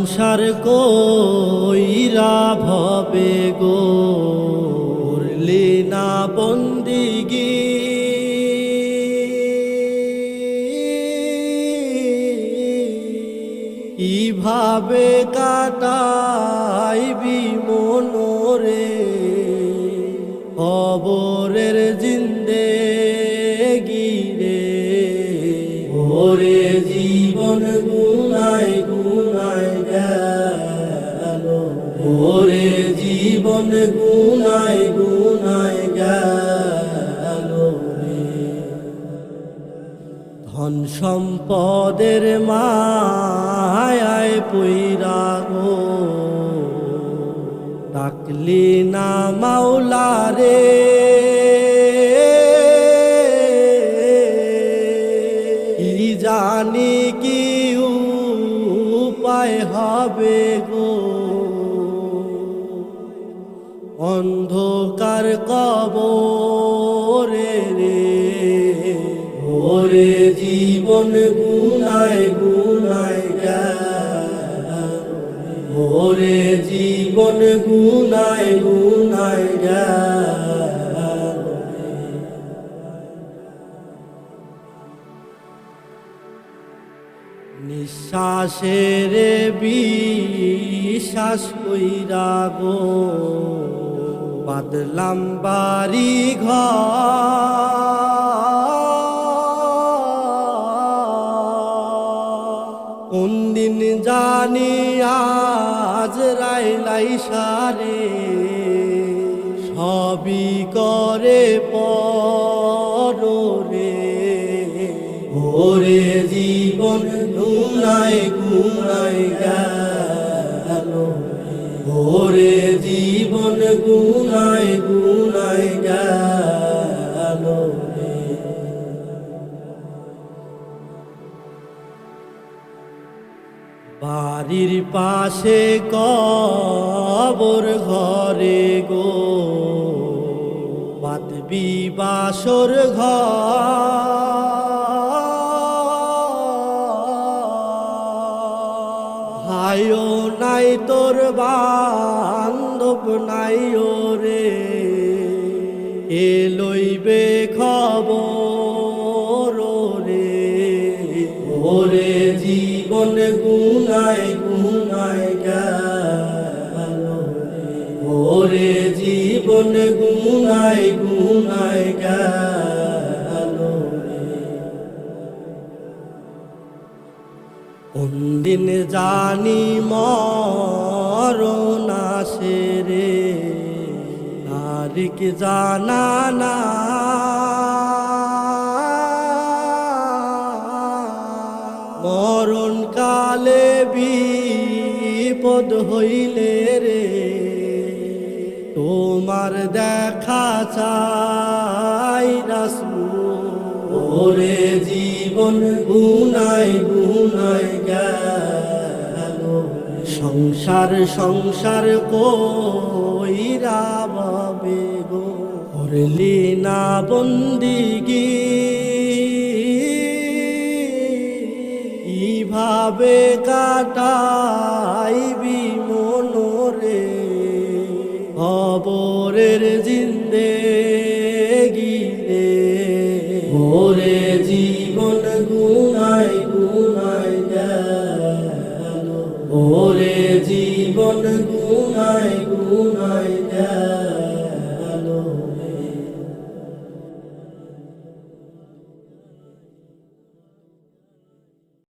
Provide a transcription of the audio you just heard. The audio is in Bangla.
সংসার কইরা ভবে গো করলি না বন্দিগি কিভাবে কাটাইবি মনোরে কবরের জিন্দেগি রে ওরে জীবন গুনায় গুনায় গেল ওরে জীবন গুনায় গুনায় গেল রে ধন সম্পদের মায়ায় পইরা গো ডাকলি না মাওলা রে কি জানি কি উপায় হবে গো অন্ধকার কবরে রে ওরে জীবন গুনায় গুনায় গেল ওরে জীবন গুনায় গুনায় গেল নিঃশ্বাসের বিশ্বাস কইরা গো বাদলাম বাড়ি কোন দিন জানি আজ রাইলাই সারে সবই করে পরে ওরে জীবন গুনায় গুনায় গেল ওরে জীবন গুনায় গুনায় গেল বাড়ির পাশে কবর ঘরে গো বাঁধবি বাসর ভাইও নাই তোর বান্ধব নাই ওরে এ লইবে খবর রে ওরে জীবন গুনায় গুনায় গেল ওরে জীবন গুনায় গুনায় গেল কোন দিন জানি মরণ আসে রে তারিখ জানা না মরণ কালে বিপদ হইলে রে তোমার দেখা চাই রাসূল ওরে জীবন গুনায় গুনায় গেল সংসার সংসার কইরা ভবে গো করলি না বন্দিগি কিভাবে কাটাইবি মনোরে কবরের জিন্দেগি রে ওরে জীবন গুনায় গুনায় গেল ওরে জীবন গুনায় গুনায় গেল